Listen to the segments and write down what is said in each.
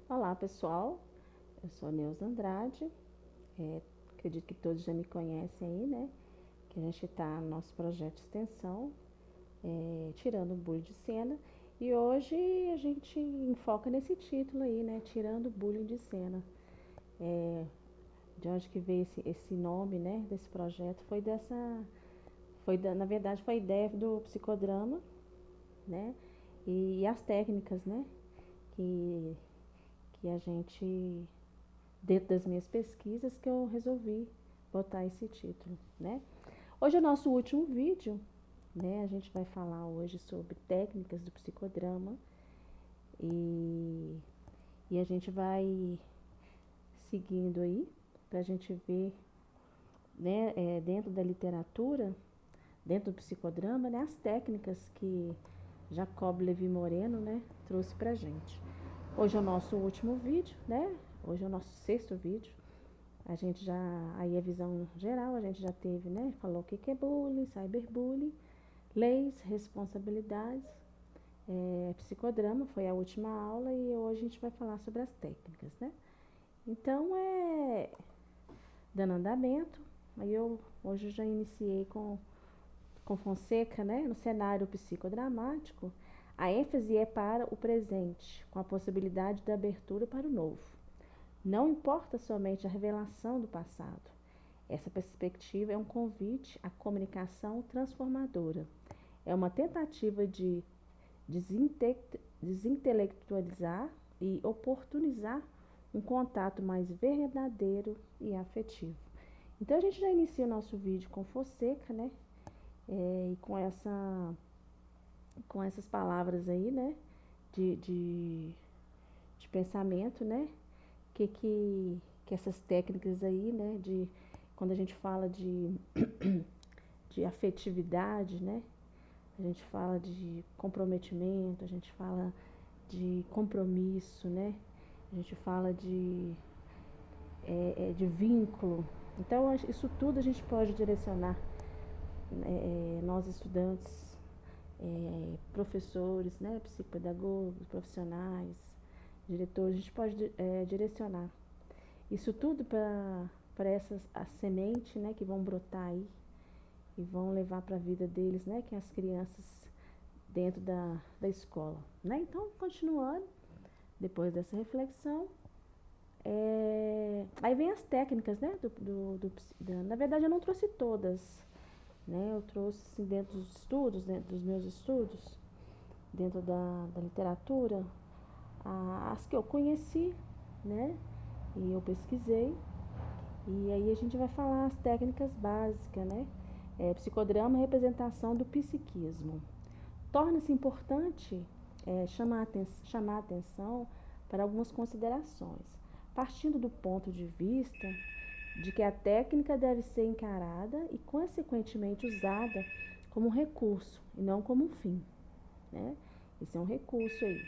Olá pessoal, eu sou a Neuza Andrade, acredito que todos já me conhecem aí, né? Que a gente está no nosso projeto de extensão, tirando o bullying de cena, e hoje a gente enfoca nesse título aí, né? Tirando o bullying de cena. De onde que veio esse nome, né? Desse projeto na verdade foi ideia do psicodrama, né? E as técnicas, né? Que, que a gente dentro das minhas pesquisas que eu resolvi botar esse título, né? Hoje é o nosso último vídeo, né? A gente vai falar hoje sobre técnicas do psicodrama e, e a gente vai seguindo aí para a gente ver, né? Dentro da literatura, dentro do psicodrama, né? As técnicas que Jacob Levi Moreno, né? Trouxe para gente. Hoje é o nosso último vídeo, né? Hoje é o nosso sexto vídeo. A gente já, aí a visão geral, a gente já teve, né? Falou o que é bullying, cyberbullying, leis, responsabilidades, psicodrama, foi a última aula e hoje a gente vai falar sobre as técnicas, né? Então, dando andamento, aí eu hoje já iniciei com Fonseca, né? No cenário psicodramático, a ênfase é para o presente, com a possibilidade da abertura para o novo. Não importa somente a revelação do passado. Essa perspectiva é um convite à comunicação transformadora. É uma tentativa de desintelectualizar e oportunizar um contato mais verdadeiro e afetivo. Então a gente já inicia o nosso vídeo com Fonseca, né? E com essas palavras aí, né? De, de, de pensamento, né? Que essas técnicas aí, né? De quando a gente fala de afetividade, né? A gente fala de comprometimento, a gente fala de compromisso, né? A gente fala de vínculo. Então, isso tudo a gente pode direcionar, nós estudantes, professores, né? Psicopedagogos, profissionais, diretores, a gente pode direcionar isso tudo para essas a semente, né? Que vão brotar aí e vão levar para a vida deles, né? Que é as crianças dentro da escola, né? Então, continuando, depois dessa reflexão, aí vem as técnicas, né? Na verdade, eu não trouxe todas, né? Eu trouxe assim, dentro dos estudos, dentro dos meus estudos, dentro da literatura, as que eu conheci, né? E eu pesquisei. E aí a gente vai falar as técnicas básicas, né? Psicodrama, representação do psiquismo. Torna-se importante chamar a atenção para algumas considerações, partindo do ponto de vista de que a técnica deve ser encarada e, consequentemente, usada como um recurso e não como um fim, né? Esse é um recurso aí.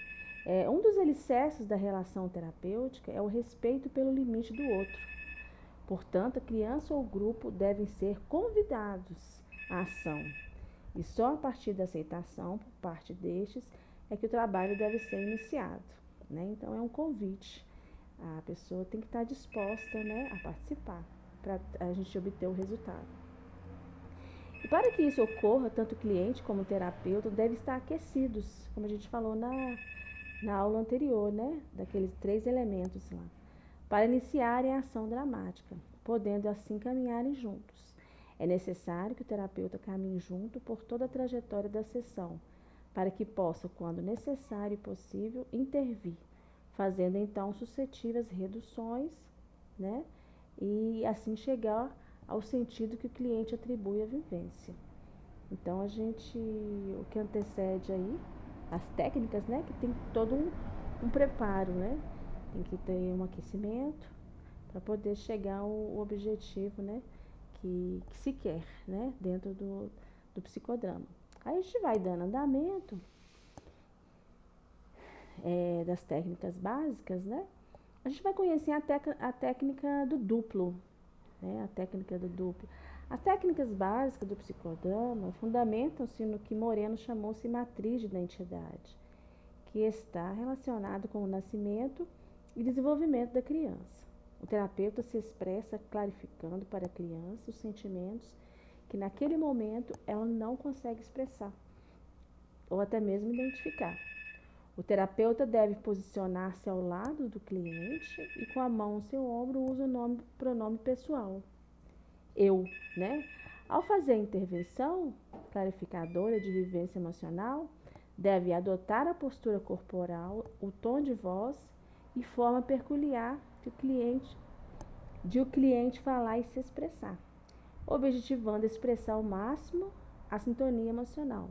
Um dos alicerces da relação terapêutica é o respeito pelo limite do outro. Portanto, a criança ou o grupo devem ser convidados à ação, e só a partir da aceitação por parte destes é que o trabalho deve ser iniciado, né? Então é um convite. A pessoa tem que estar disposta, né, a participar para a gente obter o resultado. E para que isso ocorra, tanto o cliente como o terapeuta devem estar aquecidos, como a gente falou na aula anterior, né? Daqueles 3 elementos lá, para iniciarem a ação dramática, podendo assim caminharem juntos. É necessário que o terapeuta caminhe junto por toda a trajetória da sessão, para que possa, quando necessário e possível, intervir, fazendo então sucessivas reduções, né? E assim chegar ao sentido que o cliente atribui à vivência. Então o que antecede aí, as técnicas, né? Que tem todo um preparo, né? Tem que ter um aquecimento para poder chegar ao objetivo, né? Que se quer, né? Dentro do psicodrama. Aí a gente vai dando andamento das técnicas básicas, né? A gente vai conhecer a técnica do duplo, né? A técnica do duplo. As técnicas básicas do psicodrama fundamentam-se no que Moreno chamou de matriz de identidade, que está relacionado com o nascimento e desenvolvimento da criança. O terapeuta se expressa clarificando para a criança os sentimentos que naquele momento ela não consegue expressar ou até mesmo identificar. O terapeuta deve posicionar-se ao lado do cliente e com a mão no seu ombro usa o pronome pessoal, eu, né? Ao fazer a intervenção clarificadora de vivência emocional, deve adotar a postura corporal, o tom de voz e forma peculiar de o cliente falar e se expressar, objetivando expressar ao máximo a sintonia emocional.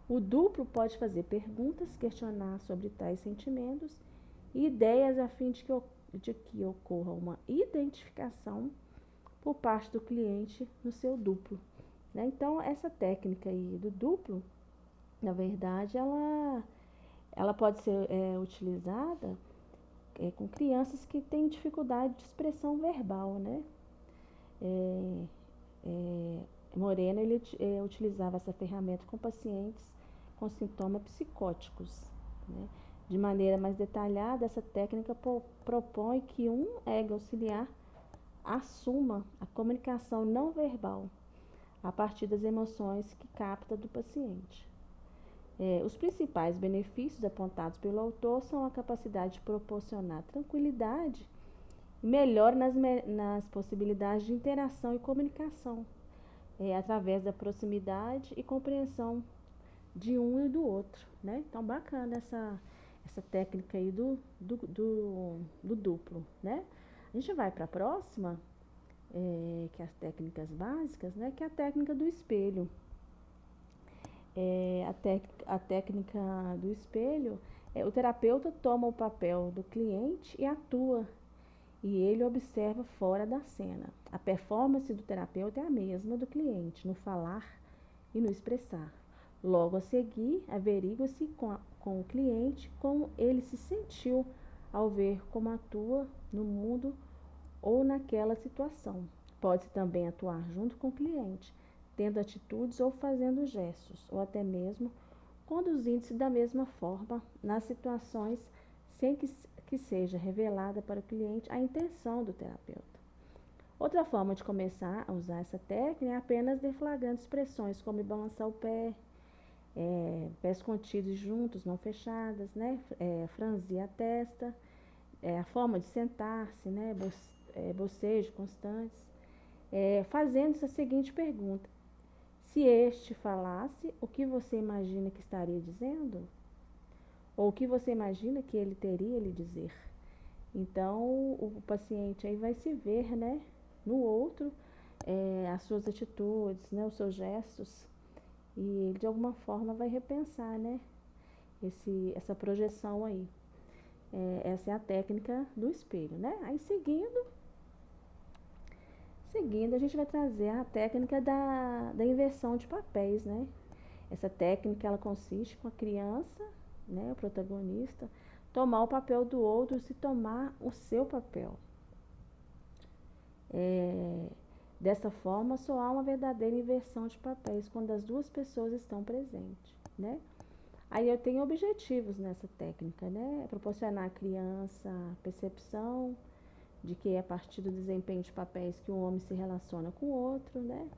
O duplo pode fazer perguntas, questionar sobre tais sentimentos e ideias a fim de que ocorra uma identificação por parte do cliente no seu duplo, né? Então, essa técnica aí do duplo, na verdade, ela pode ser utilizada com crianças que têm dificuldade de expressão verbal, né? É, Moreno, ele utilizava essa ferramenta com pacientes com sintomas psicóticos, né? De maneira mais detalhada, essa técnica propõe que um ego auxiliar assuma a comunicação não verbal a partir das emoções que capta do paciente. Os principais benefícios apontados pelo autor são a capacidade de proporcionar tranquilidade e melhora nas possibilidades de interação e comunicação, através da proximidade e compreensão de um e do outro, né? Então, bacana essa técnica aí do duplo, né? A gente vai para a próxima, que é as técnicas básicas, né? Que é a técnica do espelho. A técnica do espelho, o terapeuta toma o papel do cliente e atua, e ele observa fora da cena. A performance do terapeuta é a mesma do cliente, no falar e no expressar. Logo a seguir, averigua-se com o cliente como ele se sentiu ao ver como atua no mundo ou naquela situação. Pode-se também atuar junto com o cliente, tendo atitudes ou fazendo gestos, ou até mesmo conduzindo-se da mesma forma nas situações sem que seja revelada para o cliente a intenção do terapeuta. Outra forma de começar a usar essa técnica é apenas deflagrando expressões como balançar o pé, pés contidos juntos, mãos fechadas, né? Franzir a testa, a forma de sentar-se, né? Bocejo constantes, fazendo-se a seguinte pergunta: se este falasse, o que você imagina que estaria dizendo? Ou o que você imagina que ele teria a lhe dizer? Então, o paciente aí vai se ver, né, no outro, as suas atitudes, né, os seus gestos, e ele de alguma forma vai repensar, né, essa projeção aí. Essa é a técnica do espelho, né? Aí seguindo a gente vai trazer a técnica da inversão de papéis, né? Essa técnica ela consiste com a criança, né, o protagonista, tomar o papel do outro e se tomar o seu papel. Dessa forma, só há uma verdadeira inversão de papéis quando as duas pessoas estão presentes, né? Aí eu tenho objetivos nessa técnica, né? Proporcionar à criança a percepção de que é a partir do desempenho de papéis que um homem se relaciona com o outro, né?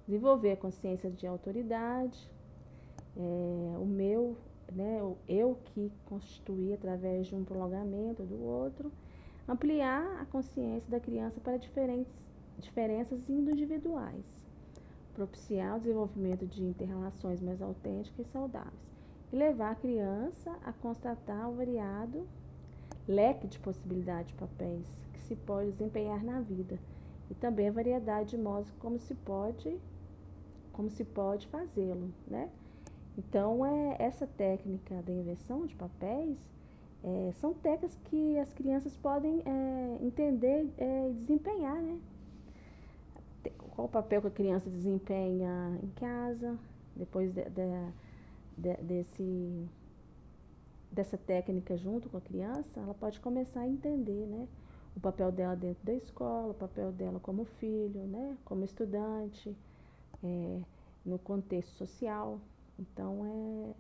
Desenvolver a consciência de autoridade, o meu, né? O eu que constitui através de um prolongamento do outro, ampliar a consciência da criança para diferenças individuais, propiciar o desenvolvimento de interrelações mais autênticas e saudáveis e levar a criança a constatar o variado leque de possibilidades de papéis que se pode desempenhar na vida e também a variedade de modos como se pode fazê-lo, né? Então, essa técnica da inversão de papéis são técnicas que as crianças podem entender e desempenhar, né? Qual o papel que a criança desempenha em casa, depois dessa técnica junto com a criança, ela pode começar a entender, né? O papel dela dentro da escola, o papel dela como filho, né? Como estudante, no contexto social. Então,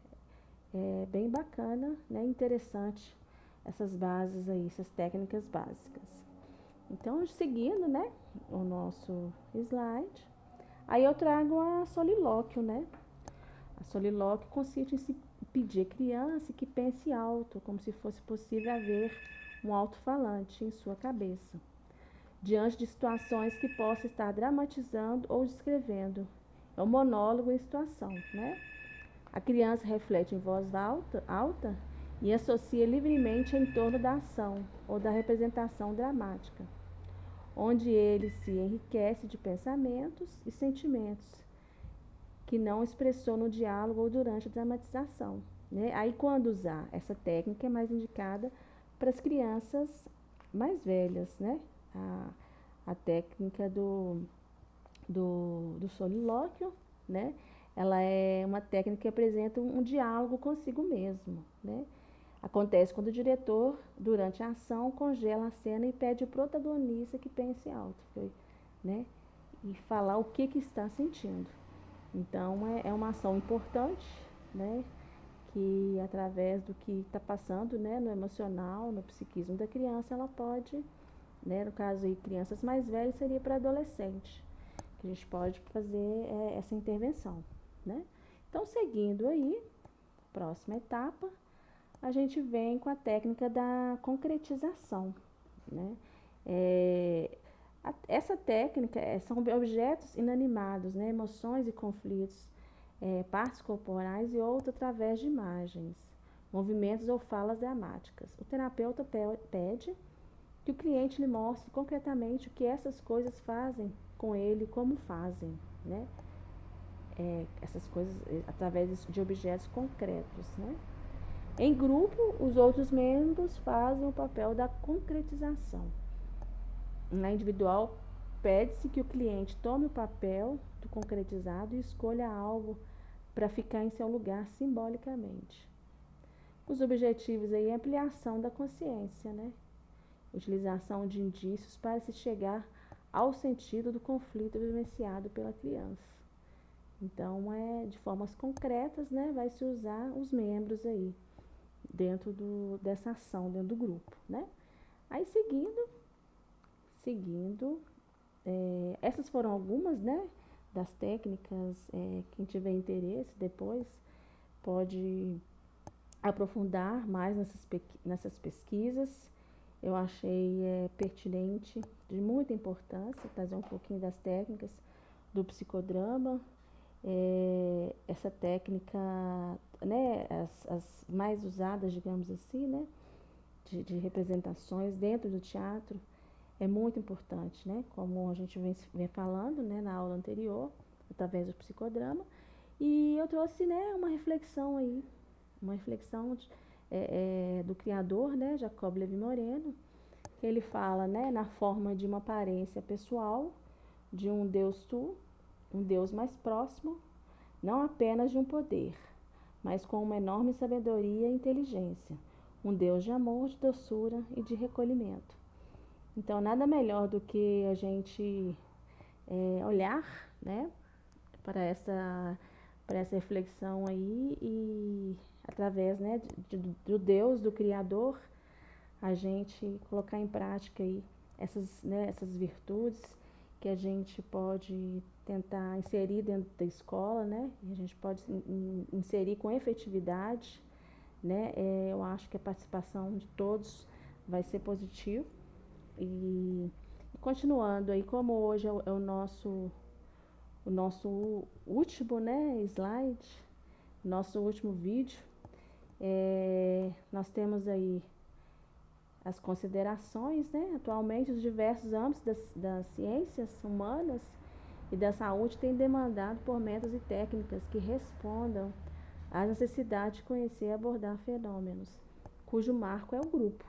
é bem bacana, né? Interessante essas bases aí, essas técnicas básicas. Então, seguindo, né, o nosso slide, aí eu trago a solilóquio, né? A solilóquio consiste em se pedir à criança que pense alto, como se fosse possível haver um alto-falante em sua cabeça, diante de situações que possa estar dramatizando ou descrevendo. É um monólogo em situação, né? A criança reflete em voz alta e associa livremente em torno da ação ou da representação dramática, onde ele se enriquece de pensamentos e sentimentos que não expressou no diálogo ou durante a dramatização, né? Aí, quando usar essa técnica, é mais indicada para as crianças mais velhas, né? A técnica do solilóquio, né? Ela é uma técnica que apresenta um diálogo consigo mesmo, né? Acontece quando o diretor, durante a ação, congela a cena e pede ao protagonista que pense alto, né? E falar o que está sentindo. Então, é uma ação importante, né? Que através do que está passando, né, no emocional, no psiquismo da criança, ela pode, né, no caso aí, crianças mais velhas, seria para adolescente, que a gente pode fazer essa intervenção, né? Então, seguindo aí, próxima etapa, a gente vem com a técnica da concretização, né? Essa técnica são objetos inanimados, né? Emoções e conflitos, partes corporais e outras através de imagens, movimentos ou falas dramáticas. O terapeuta pede que o cliente lhe mostre concretamente o que essas coisas fazem com ele, como fazem, né? Essas coisas através de objetos concretos, né? Em grupo, os outros membros fazem o papel da concretização. Na individual, pede-se que o cliente tome o papel do concretizado e escolha algo para ficar em seu lugar simbolicamente. Os objetivos aí é ampliação da consciência, né? Utilização de indícios para se chegar ao sentido do conflito vivenciado pela criança. Então, de formas concretas, né, vai se usar os membros aí dentro dessa ação, dentro do grupo, né? Aí, seguindo, essas foram algumas, né, das técnicas. Quem tiver interesse depois pode aprofundar mais nessas pesquisas. Eu achei pertinente, de muita importância, trazer um pouquinho das técnicas do psicodrama. Essa técnica, né, as mais usadas, digamos assim, né, de representações dentro do teatro, é muito importante, né, como a gente vem falando, né, na aula anterior, através do psicodrama. E eu trouxe, né, uma reflexão aí, uma reflexão do criador, né, Jacob Levi Moreno, que ele fala, né, na forma de uma aparência pessoal, de um Deus um Deus mais próximo, não apenas de um poder, mas com uma enorme sabedoria e inteligência, um Deus de amor, de doçura e de recolhimento. Então, nada melhor do que a gente olhar, né, para essa reflexão aí e através, né, do Deus, do Criador, a gente colocar em prática aí essas virtudes que a gente pode tentar inserir dentro da escola, né? E a gente pode inserir com efetividade, né? Eu acho que a participação de todos vai ser positiva. E continuando aí, como hoje é o nosso último, né, slide, nosso último vídeo, nós temos aí as considerações, né? Atualmente, os diversos âmbitos das ciências humanas e da saúde têm demandado por métodos e técnicas que respondam às necessidades de conhecer e abordar fenômenos, cujo marco é o grupo.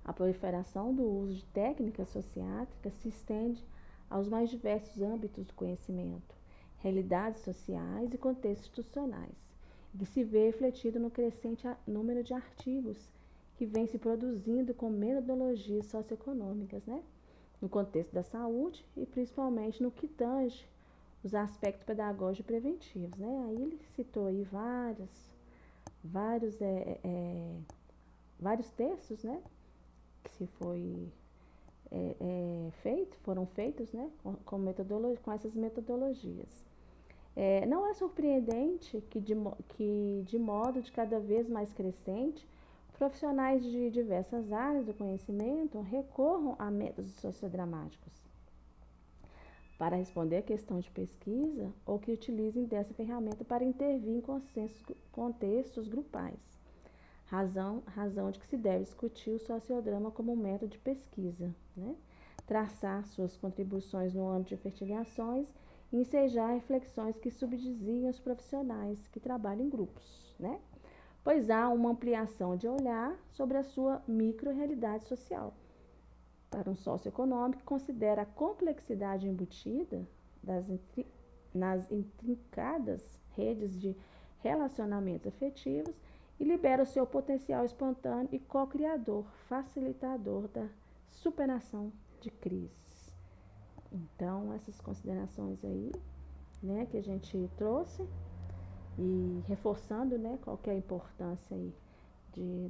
A proliferação do uso de técnicas sociátricas se estende aos mais diversos âmbitos do conhecimento, realidades sociais e contextos institucionais, que se vê refletido no crescente número de artigos que vem se produzindo com metodologias socioeconômicas, né? No contexto da saúde e principalmente no que tange os aspectos pedagógicos e preventivos, né? Aí ele citou aí vários vários textos, né, que se foi foram feitos, né, com essas metodologias. Não é surpreendente que de modo de cada vez mais crescente, profissionais de diversas áreas do conhecimento recorram a métodos sociodramáticos para responder a questão de pesquisa ou que utilizem dessa ferramenta para intervir em contextos grupais. Razão de que se deve discutir o sociodrama como um método de pesquisa, né? Traçar suas contribuições no âmbito de investigações e ensejar reflexões que subsidiam os profissionais que trabalham em grupos, né? Pois há uma ampliação de olhar sobre a sua micro-realidade social. Para um socioeconômico que considera a complexidade embutida nas intrincadas redes de relacionamentos afetivos e libera o seu potencial espontâneo e co-criador, facilitador da superação de crises. Então, essas considerações aí, né, que a gente trouxe e reforçando, né, qual que é a importância aí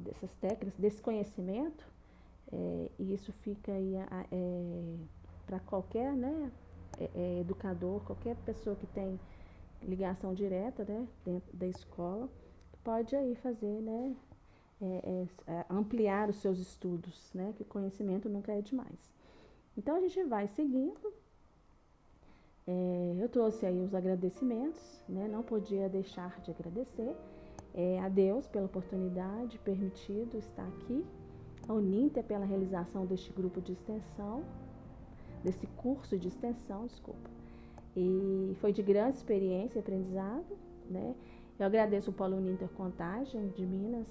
dessas técnicas, desse conhecimento, e isso fica aí para qualquer, né, educador, qualquer pessoa que tem ligação direta, né, dentro da escola, pode aí fazer, né, ampliar os seus estudos, né, que o conhecimento nunca é demais. Então, a gente vai seguindo. Eu trouxe aí os agradecimentos, né, não podia deixar de agradecer a Deus pela oportunidade, permitido estar aqui, a Uninter pela realização deste grupo de extensão, desse curso de extensão, desculpa. E foi de grande experiência e aprendizado, né? Eu agradeço o Polo Uninter Contagem de Minas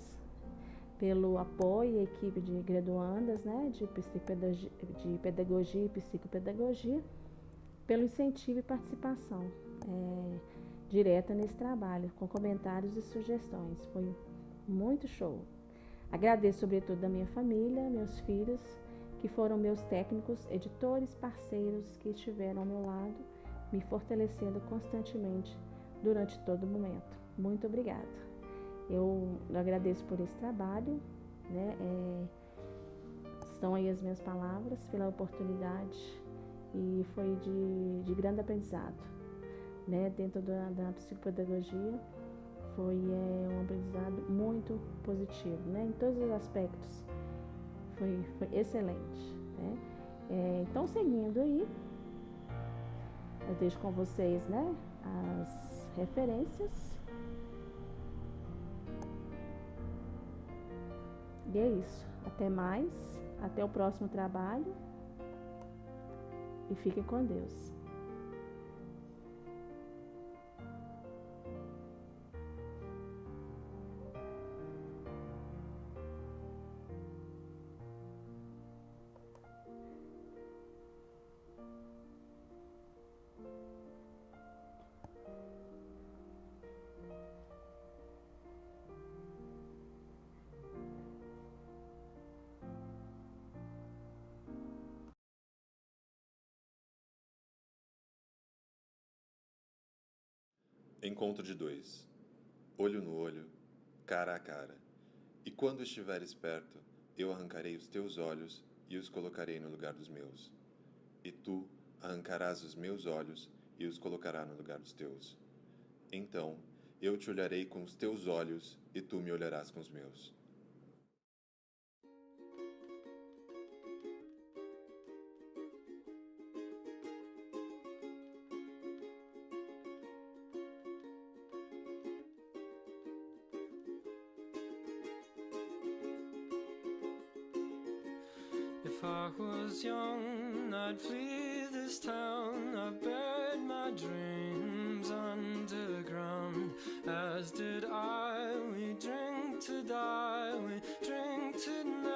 pelo apoio à equipe de graduandas, né, de pedagogia e psicopedagogia, pelo incentivo e participação direta nesse trabalho, com comentários e sugestões. Foi muito show. Agradeço sobretudo a minha família, meus filhos, que foram meus técnicos, editores, parceiros que estiveram ao meu lado, me fortalecendo constantemente durante todo o momento. Muito obrigada. Eu agradeço por esse trabalho, né? São aí as minhas palavras, pela oportunidade, e foi de grande aprendizado, né? Dentro da psicopedagogia, foi um aprendizado muito positivo, né? Em todos os aspectos, foi excelente, né? Então, seguindo aí, eu deixo com vocês, né, as referências. E é isso. Até mais. Até o próximo trabalho. E fiquem com Deus. Encontro de dois, olho no olho, cara a cara. E quando estiveres perto, eu arrancarei os teus olhos e os colocarei no lugar dos meus. E tu arrancarás os meus olhos e os colocarás no lugar dos teus. Então, eu te olharei com os teus olhos e tu me olharás com os meus. If I was young, I'd flee this town. I've buried my dreams underground. As did I, we drink to die, we drink tonight.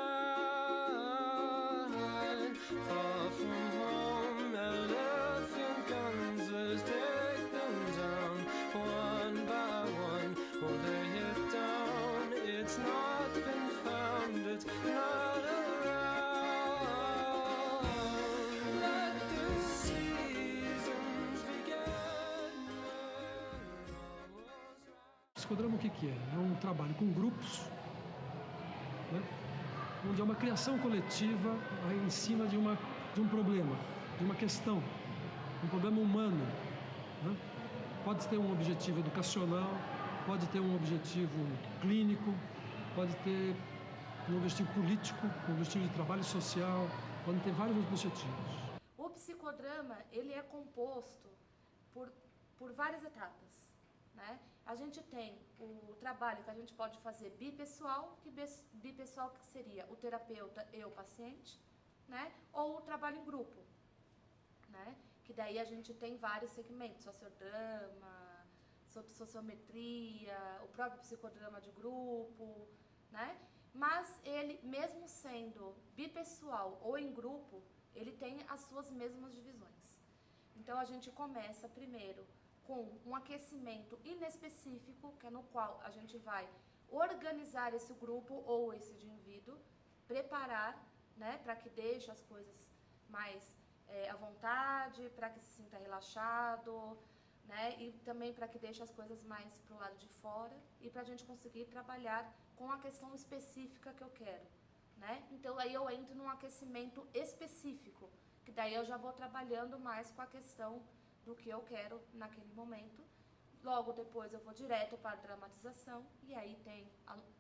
Far from home, elephant guns, let's take them down. One by one, we'll lay it down. It's not been found, it's not around. Psicodrama o que é? É um trabalho com grupos, né? Onde é uma criação coletiva em cima de um problema, de uma questão, um problema humano, né? Pode ter um objetivo educacional, pode ter um objetivo clínico, pode ter um objetivo político, um objetivo de trabalho social, pode ter vários objetivos. O psicodrama, ele é composto por várias etapas, né? A gente tem o trabalho que a gente pode fazer bipessoal, que seria o terapeuta e o paciente, né? Ou o trabalho em grupo, né? Que daí a gente tem vários segmentos, sociodrama, sociometria, o próprio psicodrama de grupo, né? Mas ele, mesmo sendo bipessoal ou em grupo, ele tem as suas mesmas divisões. Então a gente começa primeiro com um aquecimento inespecífico, que é no qual a gente vai organizar esse grupo ou esse indivíduo, preparar, né, para que deixe as coisas mais à vontade, para que se sinta relaxado, né, e também para que deixe as coisas mais para o lado de fora e para a gente conseguir trabalhar com a questão específica que eu quero, né? Então aí eu entro num aquecimento específico, que daí eu já vou trabalhando mais com a questão do que eu quero naquele momento. Logo depois eu vou direto para a dramatização, e aí tem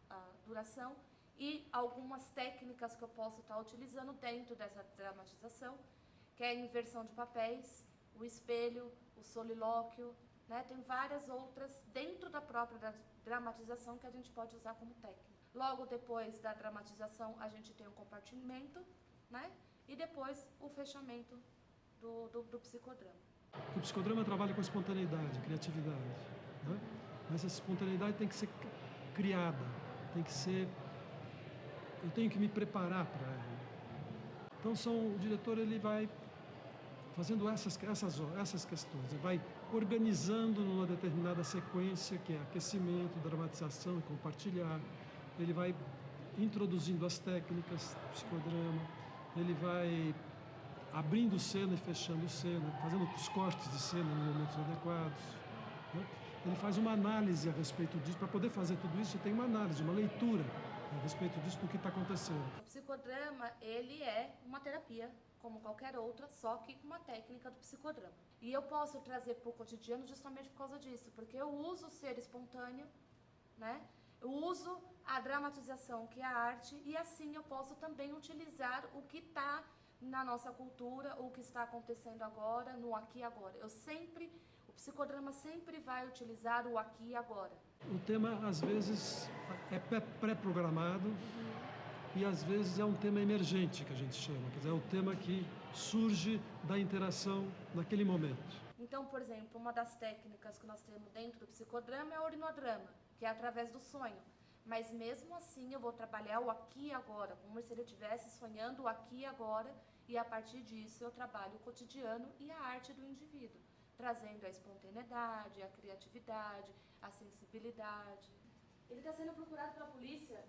a duração e algumas técnicas que eu posso estar utilizando dentro dessa dramatização, que é a inversão de papéis, o espelho, o solilóquio, né? Tem várias outras dentro da própria dramatização que a gente pode usar como técnica. Logo depois da dramatização a gente tem o compartimento, né? E depois o fechamento do psicodrama. O psicodrama trabalha com espontaneidade, criatividade, né? Mas essa espontaneidade tem que ser criada, tem que ser... Eu tenho que me preparar para ela. Então o diretor ele vai fazendo essas questões, ele vai organizando numa determinada sequência, que é aquecimento, dramatização e compartilhar. Ele vai introduzindo as técnicas do psicodrama, ele vai abrindo cena e fechando cena, fazendo os cortes de cena nos momentos adequados, né? Ele faz uma análise a respeito disso. Para poder fazer tudo isso, tem uma análise, uma leitura a respeito disso, do que está acontecendo. O psicodrama, ele é uma terapia, como qualquer outra, só que com uma técnica do psicodrama. E eu posso trazer para o cotidiano justamente por causa disso, porque eu uso o ser espontâneo, né? Eu uso a dramatização, que é a arte, e assim eu posso também utilizar o que está na nossa cultura, o que está acontecendo agora, no aqui e agora. O psicodrama sempre vai utilizar o aqui e agora. O tema, às vezes, é pré-programado, e às vezes é um tema emergente, que a gente chama, quer dizer, é o tema que surge da interação naquele momento. Então, por exemplo, uma das técnicas que nós temos dentro do psicodrama é o orinodrama, que é através do sonho. Mas mesmo assim eu vou trabalhar o aqui e agora, como se ele estivesse sonhando o aqui e agora, e a partir disso eu trabalho o cotidiano e a arte do indivíduo, trazendo a espontaneidade, a criatividade, a sensibilidade. Ele está sendo procurado pela polícia.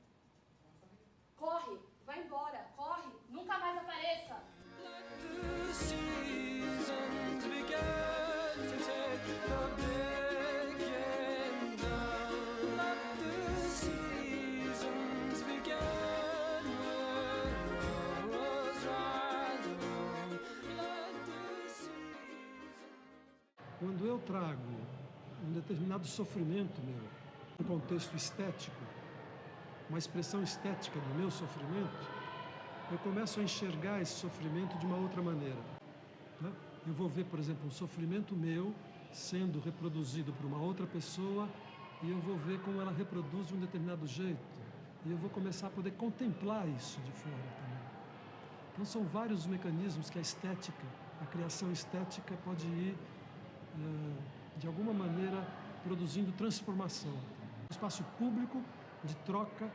Corre, vai embora, corre, nunca mais apareça. The seasons began to take the begging down. Let the seasons begin when I was right alone. Let the seasons... Quando eu trago um determinado sofrimento meu, um contexto estético, uma expressão estética do meu sofrimento, eu começo a enxergar esse sofrimento de uma outra maneira, né? Eu vou ver, por exemplo, um sofrimento meu sendo reproduzido por uma outra pessoa, e eu vou ver como ela reproduz de um determinado jeito, e eu vou começar a poder contemplar isso de fora também. Então são vários mecanismos que a estética, a criação estética pode ir, de alguma maneira, produzindo transformação. Um espaço público de troca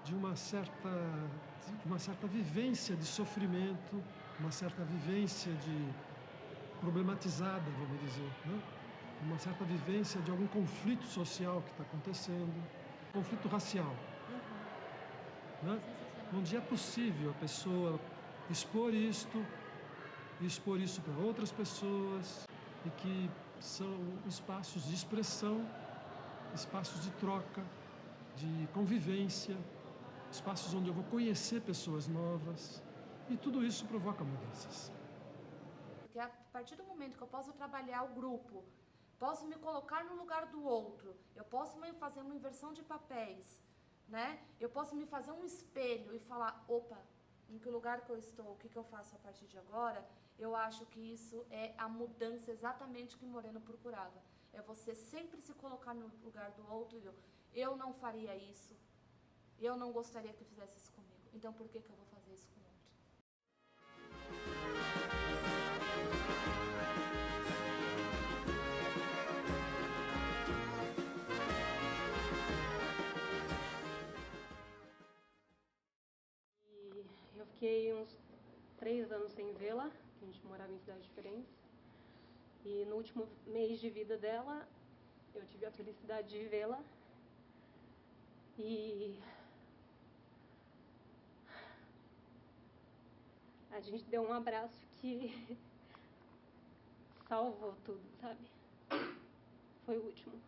de uma certa vivência de sofrimento, uma certa vivência de problematizada, vamos dizer, né? Uma certa vivência de algum conflito social que está acontecendo, conflito racial, né? Onde é possível a pessoa expor isso para outras pessoas, e que são espaços de expressão, espaços de troca, de convivência, espaços onde eu vou conhecer pessoas novas, e tudo isso provoca mudanças. Porque a partir do momento que eu posso trabalhar o grupo, posso me colocar no lugar do outro, eu posso fazer uma inversão de papéis, né? Eu posso me fazer um espelho e falar, opa, em que lugar que eu estou, o que eu faço a partir de agora? Eu acho que isso é a mudança exatamente que Moreno procurava. É você sempre se colocar no lugar do outro e eu não faria isso, eu não gostaria que fizesse isso comigo, então por que eu vou fazer isso com o outro? E eu fiquei uns 3 anos sem vê-la, que a gente morava em cidades diferentes. E no último mês de vida dela, eu tive a felicidade de vê-la. E a gente deu um abraço que salvou tudo, sabe? Foi o último.